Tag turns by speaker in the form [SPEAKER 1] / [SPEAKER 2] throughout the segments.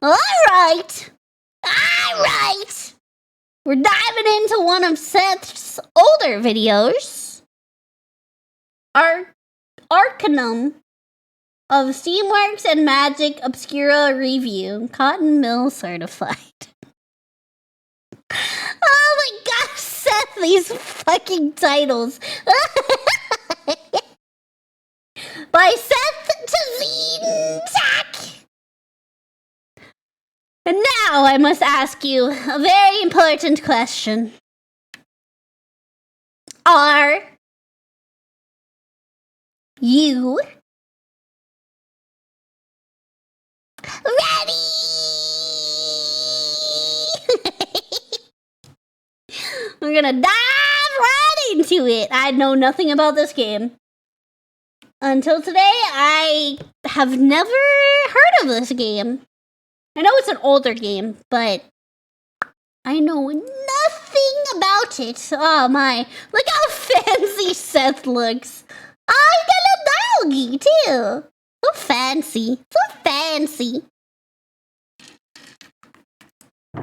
[SPEAKER 1] Alright! We're diving into one of Seth's older videos. Arcanum of Steamworks and Magick Obscura review. Cotton Mill certified. Oh my gosh, Seth, these fucking titles. By SsethTzeentach. And now I must ask you a very important question. Are you ready? We're gonna dive right into it. I know nothing about this game. Until today, I have never heard of this game. I know it's an older game, but I know nothing about it. Oh my, look how fancy Seth looks. Oh, you got a little doggy too. So fancy, so fancy.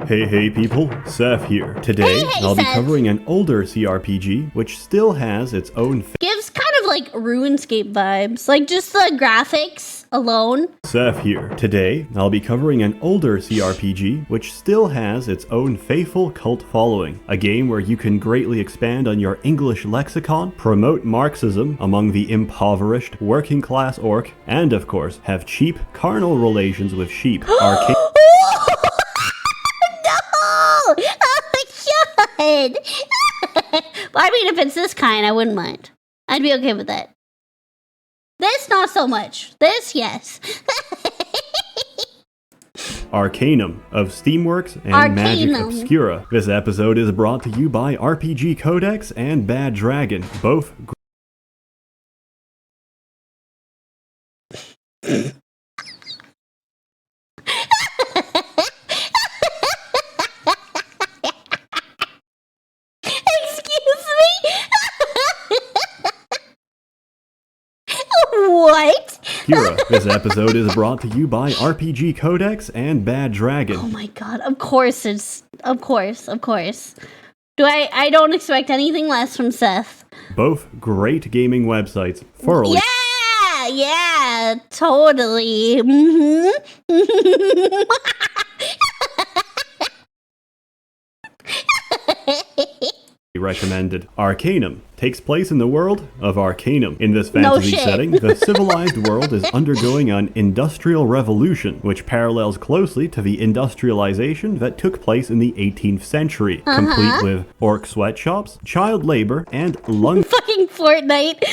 [SPEAKER 2] Hey people, Seth here. Today, I'll be covering an older CRPG, which still has its own
[SPEAKER 1] gives kind of like RuneScape vibes, like just the graphics alone.
[SPEAKER 2] Seth here. Today, I'll be covering an older CRPG, which still has its own faithful cult following. A game where you can greatly expand on your English lexicon, promote Marxism among the impoverished, working class orc, and of course, have cheap, carnal relations with sheep.
[SPEAKER 1] Well, I mean, if it's this kind, I wouldn't mind. I'd be okay with that. This, not so much. This, yes.
[SPEAKER 2] Arcanum of Steamworks and Magick Obscura. This episode is brought to you by RPG Codex and Bad Dragon, both
[SPEAKER 1] What?
[SPEAKER 2] This episode is brought to you by RPG Codex and Bad Dragon.
[SPEAKER 1] Oh my god, of course it's... Of course. I don't expect anything less from Seth.
[SPEAKER 2] Both great gaming websites.
[SPEAKER 1] Yeah, totally.
[SPEAKER 2] Recommended. Arcanum takes place in the world of Arcanum. In this fantasy setting, the civilized world is undergoing an industrial revolution, which parallels closely to the industrialization that took place in the 18th century, complete with orc sweatshops, child labor, and
[SPEAKER 1] fucking Fortnite.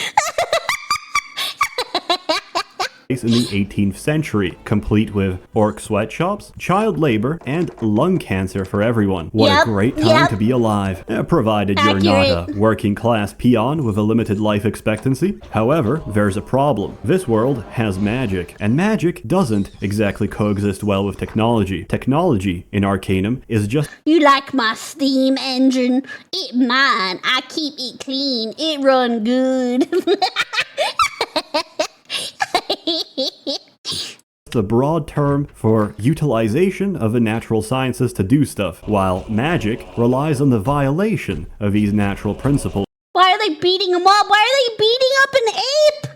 [SPEAKER 2] in the 18th century, complete with orc sweatshops, child labor, and lung cancer for everyone. What a great time to be alive, provided you're not a working class peon with a limited life expectancy. However, there's a problem. This world has magic, and magic doesn't exactly coexist well with technology. Technology in Arcanum is just...
[SPEAKER 1] You like my steam engine? It mine. I keep it clean. It run good.
[SPEAKER 2] the broad term for utilization of the natural sciences to do stuff, while magic relies on the violation of these natural principles.
[SPEAKER 1] Why are they beating them up? Why are they beating up an ape?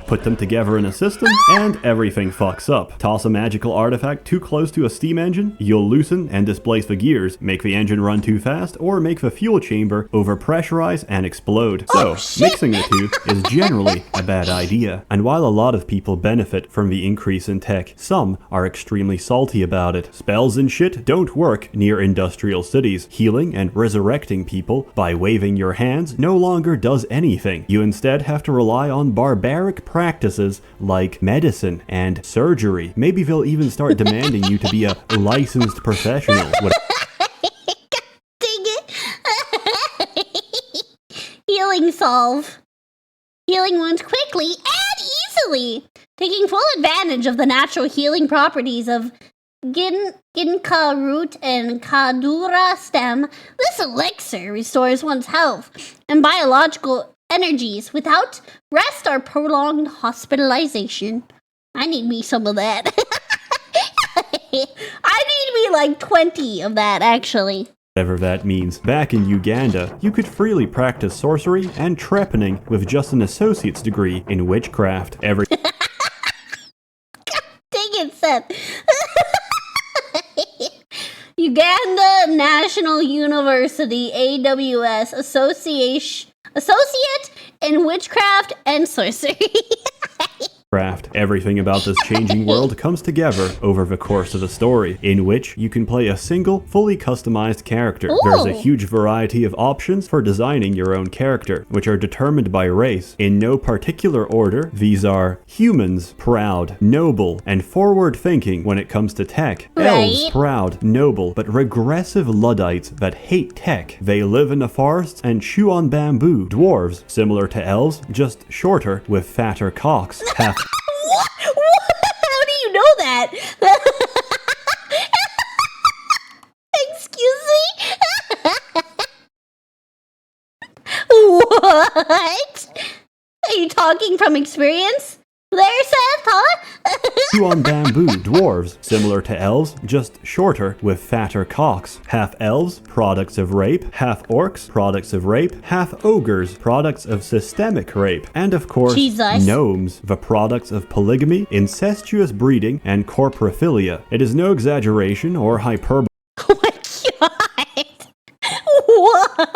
[SPEAKER 2] Put them together in a system, and everything fucks up. Toss a magical artifact too close to a steam engine, you'll loosen and displace the gears, make the engine run too fast, or make the fuel chamber overpressurize and explode. So, mixing the two is generally a bad idea. And while a lot of people benefit from the increase in tech, some are extremely salty about it. Spells and shit don't work near industrial cities. Healing and resurrecting people by waving your hands no longer does anything. You instead have to rely on barbaric practices like medicine and surgery. Maybe they'll even start demanding you to be a licensed professional.
[SPEAKER 1] God dang it. Healing solve. Healing wounds quickly and easily. Taking full advantage of the natural healing properties of Ginkgo root and Kadura stem, this elixir restores one's health and biological energies without rest or prolonged hospitalization. I need me some of that. like 20 of that, actually.
[SPEAKER 2] Whatever that means. Back in Uganda, you could freely practice sorcery and trepanning with just an associate's degree in witchcraft.
[SPEAKER 1] Dang it, Seth. Uganda National University, AWS, Associate in Witchcraft and Sorcery.
[SPEAKER 2] Everything about this changing world comes together over the course of the story, in which you can play a single, fully customized character.
[SPEAKER 1] Ooh.
[SPEAKER 2] There's a huge variety of options for designing your own character, which are determined by race. In no particular order, these are humans, proud, noble, and forward-thinking when it comes to tech.
[SPEAKER 1] Right.
[SPEAKER 2] Elves, proud, noble, but regressive Luddites that hate tech. They live in the forests and chew on bamboo. Dwarves, similar to elves, just shorter, with fatter cocks. Half
[SPEAKER 1] What? How do you know that? Excuse me? What? Are you talking from experience? There, Seth, huh?
[SPEAKER 2] chew on bamboo. Dwarves, similar to elves, just shorter, with fatter cocks. Half elves, products of rape. Half orcs, products of rape. Half ogres, products of systemic rape. And of course,
[SPEAKER 1] Jesus.
[SPEAKER 2] gnomes, the products of polygamy, incestuous breeding, and corporophilia. It is no exaggeration or hyperbole.
[SPEAKER 1] Oh my god! What?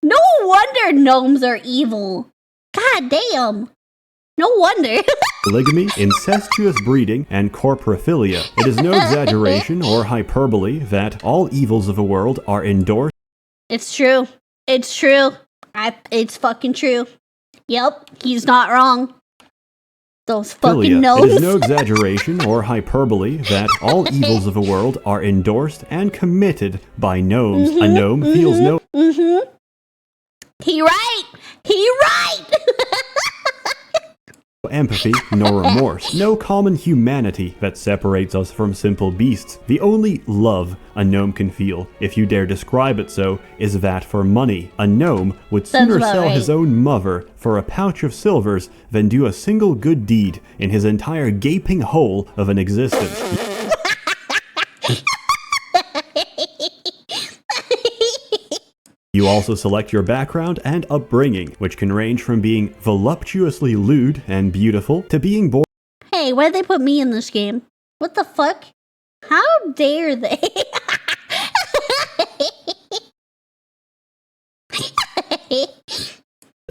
[SPEAKER 1] No wonder gnomes are evil. God damn. No wonder.
[SPEAKER 2] Polygamy, incestuous breeding, and corporophilia. It is no exaggeration or hyperbole that all evils of the world are endorsed.
[SPEAKER 1] It's true. It's true. It's fucking true. Yep, he's not wrong. Those fucking gnomes.
[SPEAKER 2] It is no exaggeration or hyperbole that all evils of the world are endorsed and committed by gnomes. A gnome feels no
[SPEAKER 1] He right.
[SPEAKER 2] empathy nor remorse. No common humanity that separates us from simple beasts. The only love a gnome can feel, if you dare describe it so, is that for money. A gnome would sooner sell his own mother for a pouch of silvers than do a single good deed in his entire gaping hole of an existence. You also select your background and upbringing, which can range from being voluptuously lewd and beautiful to being born.
[SPEAKER 1] Hey, why'd they put me in this game? What the fuck? How dare they?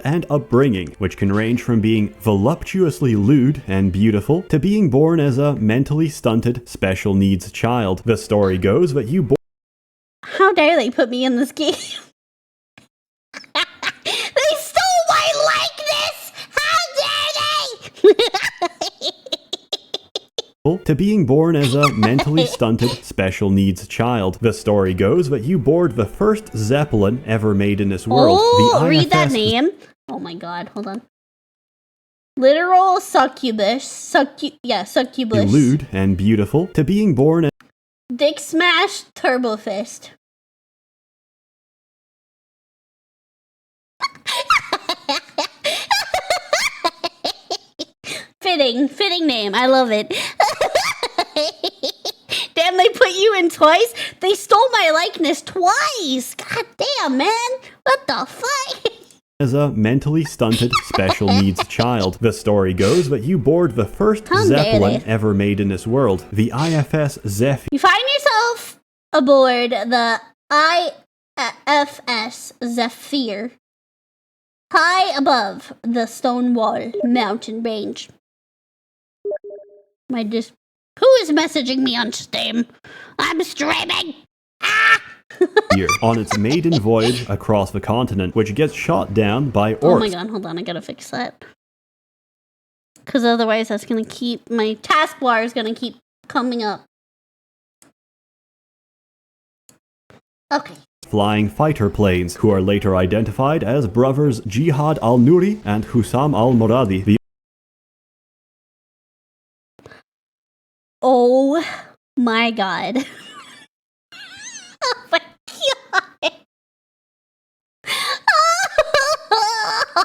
[SPEAKER 2] And upbringing, which can range from being voluptuously lewd and beautiful to being born as a mentally stunted, special needs child. The story goes that you
[SPEAKER 1] How dare they put me in this game? They stole my likeness! How dare they?
[SPEAKER 2] to being born as a mentally stunted, special needs child. The story goes that you board the first Zeppelin ever made in this world.
[SPEAKER 1] Oh,
[SPEAKER 2] the
[SPEAKER 1] read that
[SPEAKER 2] IFS
[SPEAKER 1] name. Oh my god, hold on. Literal succubus. Succubus.
[SPEAKER 2] lewd and beautiful to being born as
[SPEAKER 1] Dick Smash Turbo Fist. Fitting name. I love it. Damn, they put you in twice? They stole my likeness twice. God damn, man. What the fuck?
[SPEAKER 2] as a mentally stunted, special needs child. The story goes that you board the first Zeppelin ever made in this world, the IFS Zephyr.
[SPEAKER 1] You find yourself aboard the IFS Zephyr, high above the Stonewall mountain range. Who is messaging me on Steam? I'm streaming! Ah!
[SPEAKER 2] on its maiden voyage across the continent, which gets shot down by orcs.
[SPEAKER 1] Oh my god, hold on, I gotta fix that. Because otherwise that's gonna keep, my taskbar is gonna keep coming up. Okay.
[SPEAKER 2] Flying fighter planes, who are later identified as brothers Jihad al-Nuri and Hussam al-Muradi.
[SPEAKER 1] Oh my god. Oh my god.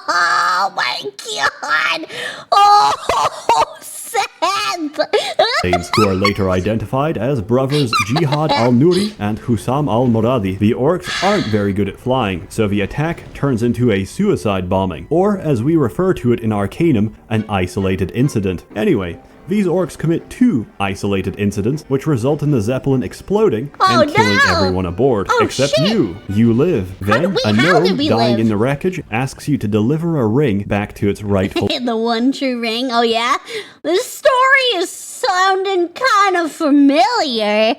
[SPEAKER 1] Oh my god. Oh, Seth.
[SPEAKER 2] who are later identified as brothers Jihad al-Nuri and Hussam al-Muradi. The orcs aren't very good at flying, so the attack turns into a suicide bombing, or as we refer to it in Arcanum, an isolated incident. Anyway, these orcs commit 2 isolated incidents, which result in the Zeppelin exploding and killing everyone aboard, except you. You live. Then, a gnome dying in the wreckage asks you to deliver a ring back to its rightful...
[SPEAKER 1] The one true ring? Oh yeah? This story is sounding kind of familiar.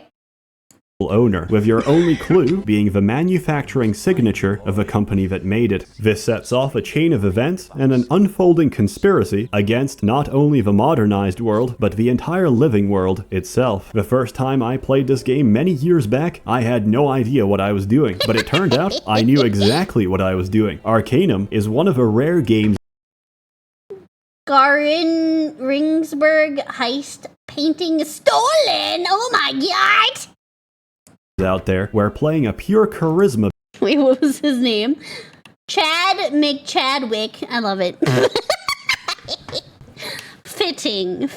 [SPEAKER 2] Owner, with your only clue being the manufacturing signature of the company that made it. This sets off a chain of events and an unfolding conspiracy against not only the modernized world, but the entire living world itself. The first time I played this game many years back, I had no idea what I was doing, but it turned out I knew exactly what I was doing. Arcanum is one of the rare games
[SPEAKER 1] Garin Ringsberg heist painting stolen! Oh my god!
[SPEAKER 2] out there where playing a pure charisma...
[SPEAKER 1] Wait, what was his name? Chad McChadwick. I love it. Fitting.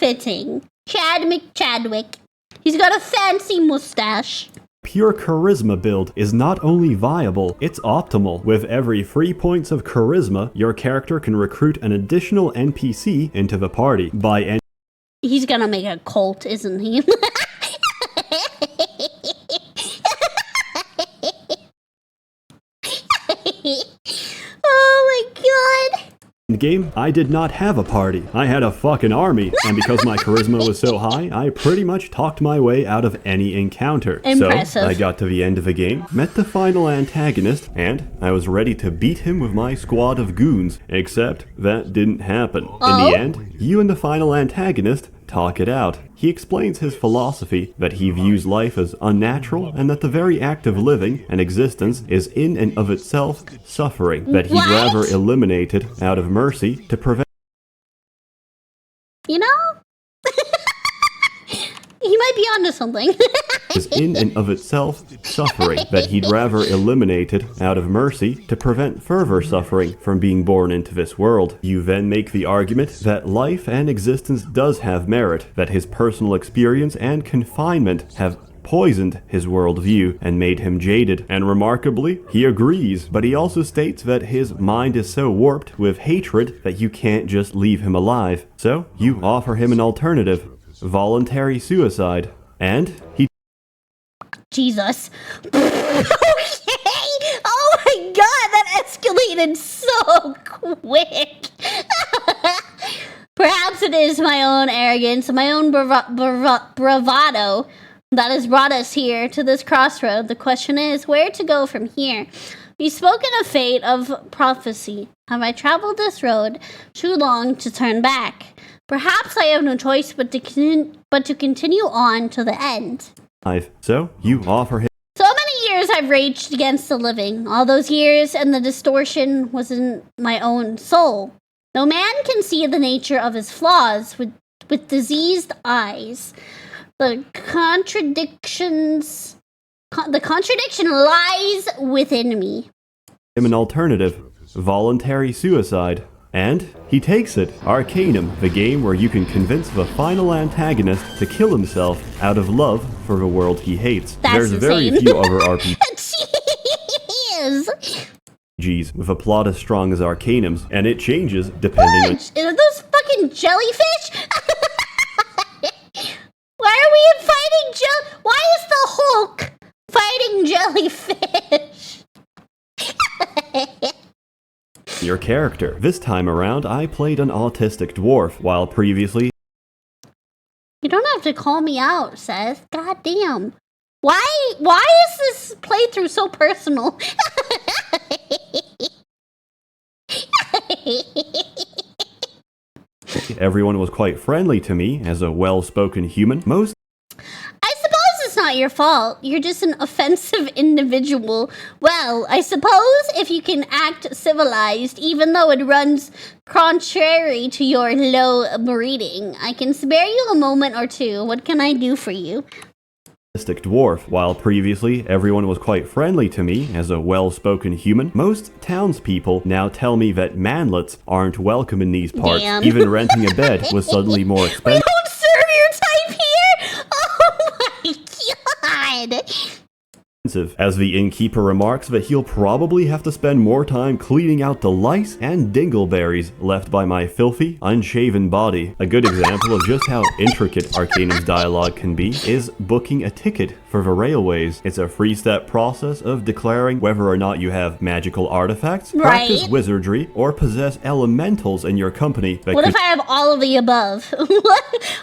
[SPEAKER 1] Chad McChadwick. He's got a fancy mustache.
[SPEAKER 2] Pure charisma build is not only viable, it's optimal. With every 3 points of charisma, your character can recruit an additional NPC into the party.
[SPEAKER 1] He's gonna make a cult, isn't he? Oh my god.
[SPEAKER 2] In game, I did not have a party. I had a fucking army, and because my charisma was so high, I pretty much talked my way out of any encounter.
[SPEAKER 1] Impressive.
[SPEAKER 2] So, I got to the end of the game, met the final antagonist, and I was ready to beat him with my squad of goons. Except, that didn't happen. In the end, you and the final antagonist talk it out. He explains his philosophy that he views life as unnatural and that the very act of living and existence is in and of itself suffering, that he'd rather eliminate it out of mercy to prevent...
[SPEAKER 1] You know? He might be onto something.
[SPEAKER 2] is in and of itself suffering, that he'd rather eliminate it out of mercy to prevent further suffering from being born into this world. You then make the argument that life and existence does have merit, that his personal experience and confinement have poisoned his worldview and made him jaded, and remarkably, he agrees, but he also states that his mind is so warped with hatred that you can't just leave him alive. So, you offer him an alternative, voluntary suicide, and he...
[SPEAKER 1] Jesus. Okay! Oh my god, that escalated so quick! Perhaps it is my own arrogance, my own bravado that has brought us here to this crossroad. The question is, where to go from here? You've spoken of fate, of prophecy. Have I traveled this road too long to turn back? Perhaps I have no choice but to continue on to the end.
[SPEAKER 2] So, you offer him...
[SPEAKER 1] So many years I've raged against the living. All those years, and the distortion was in my own soul. No man can see the nature of his flaws with diseased eyes. The contradiction lies within me.
[SPEAKER 2] An alternative, voluntary suicide. And he takes it. Arcanum, the game where you can convince the final antagonist to kill himself out of love for the world he hates.
[SPEAKER 1] That's
[SPEAKER 2] There's
[SPEAKER 1] insane.
[SPEAKER 2] very few other
[SPEAKER 1] Jeez.
[SPEAKER 2] RPGs with a plot as strong as Arcanum's, and it changes depending on...
[SPEAKER 1] Are those fucking jellyfish? Why are we fighting Why is the Hulk fighting jellyfish?
[SPEAKER 2] Your character. This time around, I played an autistic dwarf, while previously...
[SPEAKER 1] You don't have to call me out, Seth. God damn. Why is this playthrough so personal?
[SPEAKER 2] Everyone was quite friendly to me as a well-spoken human.
[SPEAKER 1] I suppose it's not your fault. You're just an offensive individual. Well, I suppose if you can act civilized, even though it runs contrary to your low breeding, I can spare you a moment or two. What can I do for you?
[SPEAKER 2] Dwarf. While previously everyone was quite friendly to me as a well-spoken human, most townspeople now tell me that manlets aren't welcome in these parts.
[SPEAKER 1] Damn.
[SPEAKER 2] Even renting a bed was suddenly more expensive.
[SPEAKER 1] We don't serve your
[SPEAKER 2] as the innkeeper remarks that he'll probably have to spend more time cleaning out the lice and dingleberries left by my filthy, unshaven body. A good example of just how intricate Arcanum's dialogue can be is booking a ticket for the railways. It's a three-step process of declaring whether or not you have magical artifacts, practice wizardry, or possess elementals in your company.
[SPEAKER 1] What if I have all of the above?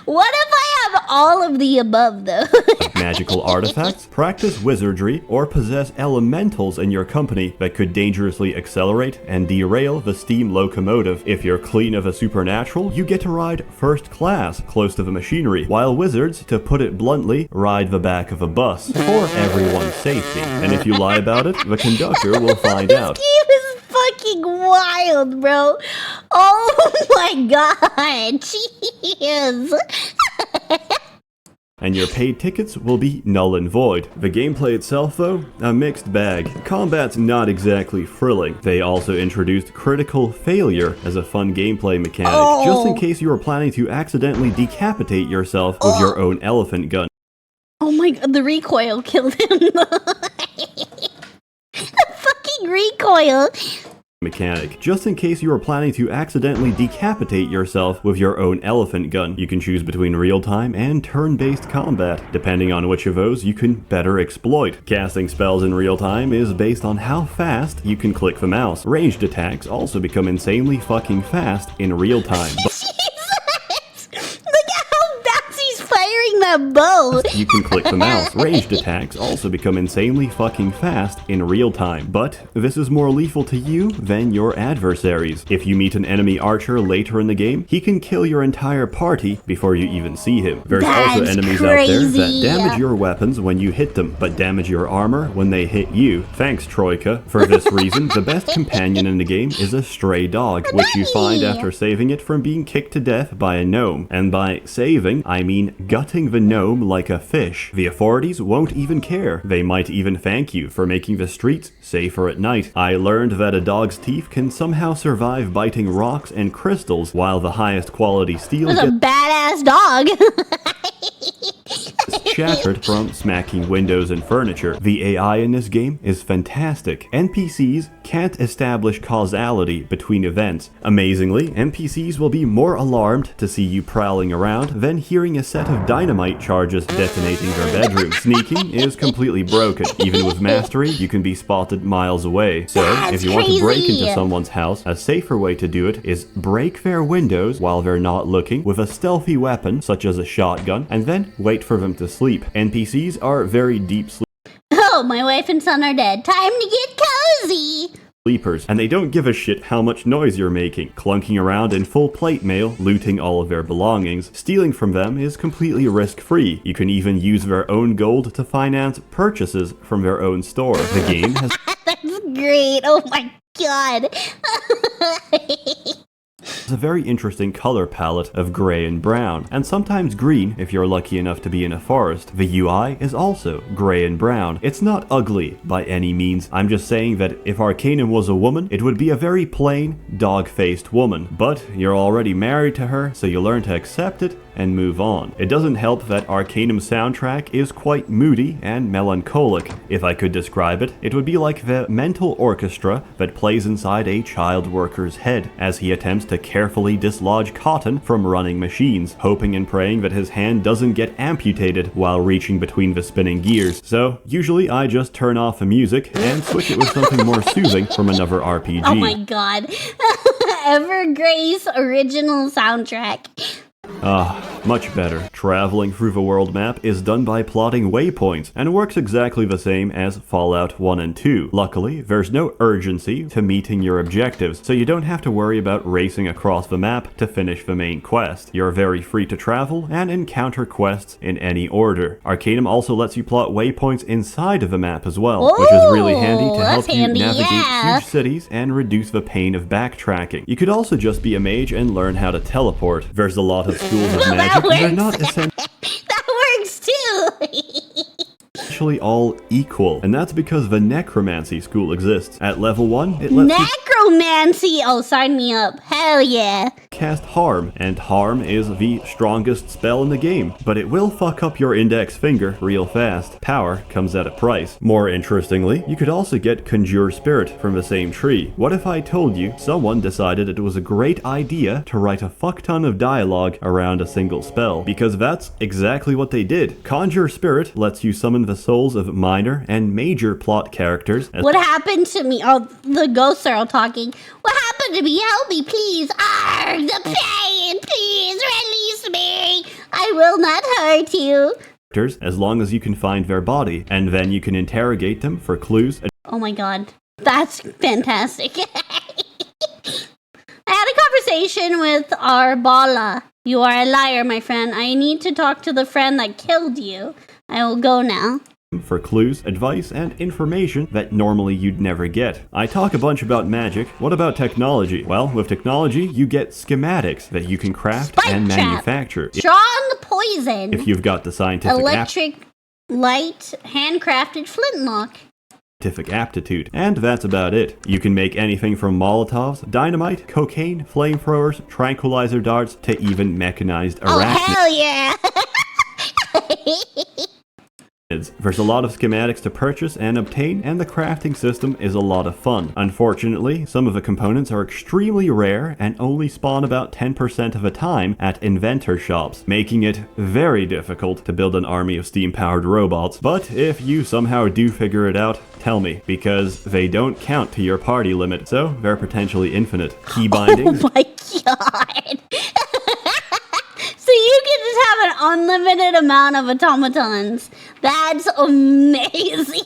[SPEAKER 1] What if I have all of the above, though?
[SPEAKER 2] Magical artifacts, practice wizardry, or possess elementals in your company that could dangerously accelerate and derail the steam locomotive. If you're clean of a supernatural, you get to ride first class close to the machinery, while wizards, to put it bluntly, ride the back of a bus for everyone's safety. And if you lie about it, the conductor will find out.
[SPEAKER 1] This game is fucking wild, bro. Oh my god. Jeez.
[SPEAKER 2] And your paid tickets will be null and void. The gameplay itself, though, a mixed bag. Combat's not exactly thrilling. They also introduced critical failure as a fun gameplay mechanic, just in case you were planning to accidentally decapitate yourself with your own elephant gun.
[SPEAKER 1] Oh my god, the recoil killed him. The fucking recoil.
[SPEAKER 2] Mechanic, just in case you are planning to accidentally decapitate yourself with your own elephant gun. You can choose between real-time and turn-based combat. Depending on which of those you can better exploit. Casting spells in real-time is based on how fast you can click the mouse. Ranged attacks also become insanely fucking fast in real-time.
[SPEAKER 1] That bow.
[SPEAKER 2] You can click the mouse. Ranged attacks also become insanely fucking fast in real time. But this is more lethal to you than your adversaries. If you meet an enemy archer later in the game, he can kill your entire party before you even see him. There's also enemies out there that damage your weapons when you hit them, but damage your armor when they hit you. Thanks, Troika. For this reason, the best companion in the game is a stray dog, which you find after saving it from being kicked to death by a gnome. And by saving, I mean gutting the gnome like a fish. The authorities won't even care. They might even thank you for making the streets safer at night. I learned that a dog's teeth can somehow survive biting rocks and crystals, while the highest quality steel
[SPEAKER 1] gets a badass dog.
[SPEAKER 2] shattered from smacking windows and furniture. The AI in this game is fantastic. NPCs can't establish causality between events. Amazingly, NPCs will be more alarmed to see you prowling around than hearing a set of dynamite charges detonating their bedroom. Sneaking is completely broken. Even with mastery, you can be spotted miles away. So, if you want to break into someone's house, a safer way to do it is break their windows while they're not looking with a stealthy weapon, such as a shotgun, and then wait for them to sleep. NPCs are very deep
[SPEAKER 1] Oh, my wife and son are dead. Time to get cozy!
[SPEAKER 2] sleepers, and they don't give a shit how much noise you're making. Clunking around in full plate mail, looting all of their belongings, stealing from them is completely risk-free. You can even use their own gold to finance purchases from their own store. The game has
[SPEAKER 1] That's great. Oh my god.
[SPEAKER 2] It's a very interesting color palette of gray and brown, and sometimes green if you're lucky enough to be in a forest. The UI is also gray and brown. It's not ugly by any means. I'm just saying that if Arcanum was a woman, it would be a very plain, dog-faced woman. But you're already married to her, so you learn to accept it and move on. It doesn't help that Arcanum's soundtrack is quite moody and melancholic. If I could describe it, it would be like the mental orchestra that plays inside a child worker's head as he attempts to carefully dislodge cotton from running machines, hoping and praying that his hand doesn't get amputated while reaching between the spinning gears. So, usually I just turn off the music and switch it with something more soothing from another RPG.
[SPEAKER 1] Oh my god. Evergrace original soundtrack.
[SPEAKER 2] Much better. Traveling through the world map is done by plotting waypoints and works exactly the same as Fallout 1 and 2. Luckily, there's no urgency to meeting your objectives, so you don't have to worry about racing across the map to finish the main quest. You're very free to travel and encounter quests in any order. Arcanum also lets you plot waypoints inside of the map as well, which is really handy to help you navigate huge cities and reduce the pain of backtracking. You could also just be a mage and learn how to teleport. There's a lot of schools of magic, they're not essentially
[SPEAKER 1] That works too!
[SPEAKER 2] all equal, and that's because the necromancy school exists. At level 1, it lets
[SPEAKER 1] Necromancy! Oh, sign me up. Hell yeah.
[SPEAKER 2] Cast Harm, and Harm is the strongest spell in the game, but it will fuck up your index finger real fast. Power comes at a price. More interestingly, you could also get Conjure Spirit from the same tree. What if I told you someone decided it was a great idea to write a fuck ton of dialogue around a single spell? Because that's exactly what they did. Conjure Spirit lets you summon the souls of minor and major plot characters.
[SPEAKER 1] What happened to me? Oh, the ghosts are all talking. What happened to me? Help me, please. Arg, the pain. Please release me. I will not hurt you.
[SPEAKER 2] As long as you can find their body, and then you can interrogate them for clues.
[SPEAKER 1] Oh my god. That's fantastic. I had a conversation with Arbala. You are a liar, my friend. I need to talk to the friend that killed you. I will go now.
[SPEAKER 2] For clues, advice, and information that normally you'd never get. I talk a bunch about magic. What about technology? Well, with technology, you get schematics that you can craft
[SPEAKER 1] Spike
[SPEAKER 2] and
[SPEAKER 1] trap.
[SPEAKER 2] manufacture.
[SPEAKER 1] Strong poison.
[SPEAKER 2] If you've got the scientific
[SPEAKER 1] electric light, handcrafted flintlock.
[SPEAKER 2] aptitude. And that's about it. You can make anything from Molotovs, dynamite, cocaine, flamethrowers, tranquilizer darts, to even mechanized
[SPEAKER 1] Oh,
[SPEAKER 2] arachnids.
[SPEAKER 1] hell yeah.
[SPEAKER 2] There's a lot of schematics to purchase and obtain, and the crafting system is a lot of fun. Unfortunately, some of the components are extremely rare and only spawn about 10% of the time at inventor shops, making it very difficult to build an army of steam-powered robots. But if you somehow do figure it out, tell me, because they don't count to your party limit, so they're potentially infinite. Key bindings.
[SPEAKER 1] Oh my god. So you can just have an unlimited amount of automatons. That's amazing.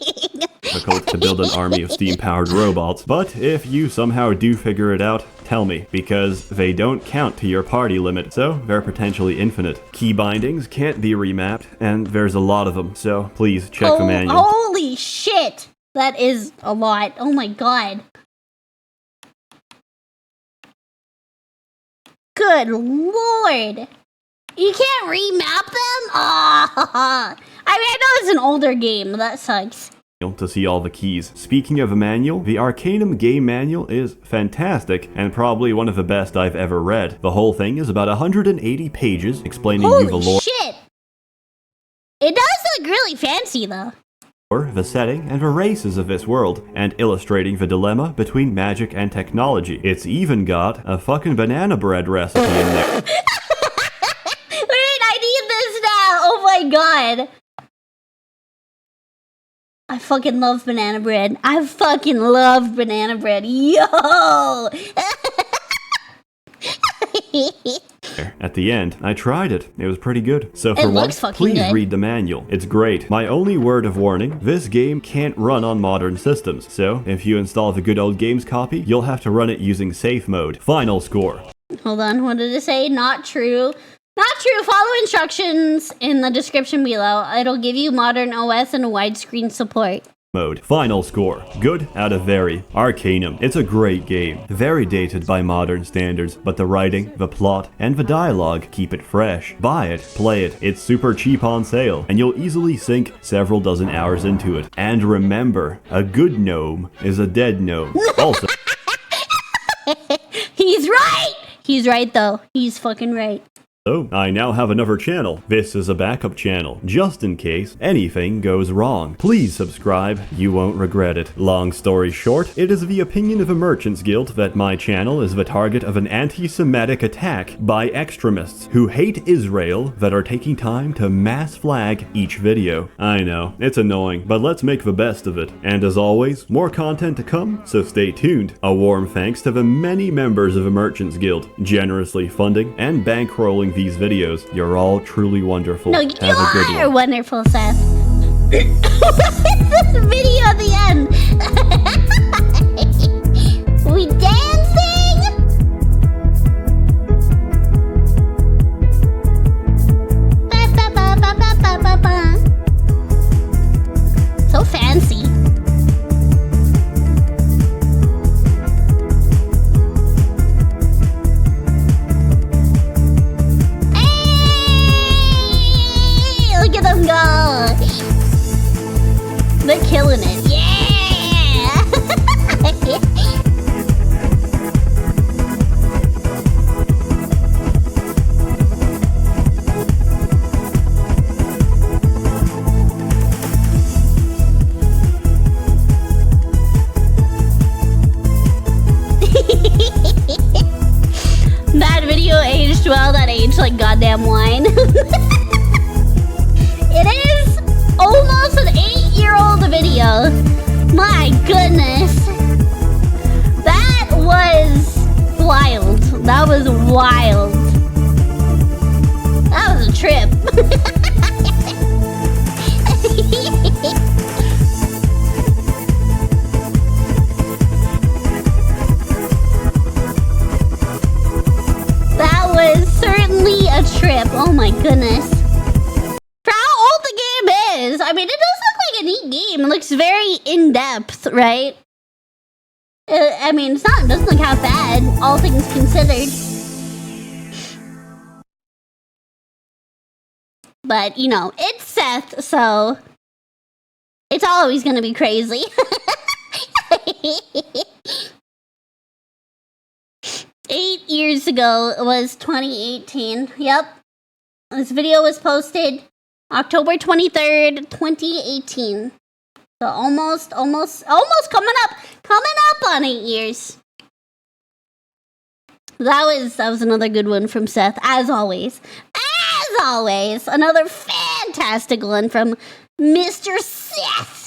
[SPEAKER 2] Difficult to build an army of steam-powered robots, but if you somehow do figure it out, tell me, because they don't count to your party limit, so they're potentially infinite. Key bindings can't be remapped, and there's a lot of them, so please check the manual.
[SPEAKER 1] Holy shit! That is a lot. Oh my god. Good lord. You can't remap them? Oh. I mean, I know it's an older game, but that sucks.
[SPEAKER 2] To see all the keys. Speaking of a manual, the Arcanum game manual is fantastic and probably one of the best I've ever read. The whole thing is about 180 pages explaining you the lore.
[SPEAKER 1] Holy shit! It does look really fancy though.
[SPEAKER 2] The setting and the races of this world, and illustrating the dilemma between magic and technology. It's even got a fucking banana bread recipe in there.
[SPEAKER 1] Wait, I need this now! Oh my god! I fucking love banana bread. I fucking love banana bread. Yo!
[SPEAKER 2] At the end, I tried it. It was pretty good. So for
[SPEAKER 1] It looks
[SPEAKER 2] once,
[SPEAKER 1] fucking
[SPEAKER 2] please
[SPEAKER 1] good.
[SPEAKER 2] read the manual. It's great. My only word of warning, this game can't run on modern systems. So if you install the good old games copy, you'll have to run it using safe mode. Final score.
[SPEAKER 1] Hold on, what did it say? Not true. Not true. Follow instructions in the description below. It'll give you modern OS and widescreen support.
[SPEAKER 2] Mode. Final score. Good out of very. Arcanum. It's a great game. Very dated by modern standards, but the writing, the plot, and the dialogue keep it fresh. Buy it. Play it. It's super cheap on sale, and you'll easily sink several dozen hours into it. And remember, a good gnome is a dead gnome. Also,
[SPEAKER 1] He's right! He's right though. He's fucking right.
[SPEAKER 2] so, I now have another channel. This is a backup channel, just in case anything goes wrong. Please subscribe, you won't regret it. Long story short, it is the opinion of a merchants guild that my channel is the target of an anti-Semitic attack by extremists who hate Israel that are taking time to mass flag each video. I know, it's annoying, but let's make the best of it. And as always, more content to come, so stay tuned. A warm thanks to the many members of the merchants guild, generously funding and bankrolling these videos. You're all truly wonderful.
[SPEAKER 1] No,
[SPEAKER 2] Have a good
[SPEAKER 1] you are
[SPEAKER 2] one.
[SPEAKER 1] wonderful, Seth. This video at the end. We dancing? Ba, ba, ba, ba, ba, ba, ba, ba. So fancy. Look at them go! They're killing it. Yeah! aged like goddamn wine. It is almost an 8-year-old video. My goodness. That was wild. That was wild. That was a trip. That was certainly a trip. Oh my goodness. For how old the game is, I mean, it does look like a neat game. It looks very in-depth, right? I mean, it doesn't look half bad, all things considered. But, you know, it's Seth, so it's always gonna be crazy. 8 years ago, it was 2018. Yep. This video was posted October 23rd, 2018. So almost coming up on 8 years. That was another good one from Seth, as always. As always, another fantastic one from Mr. Seth.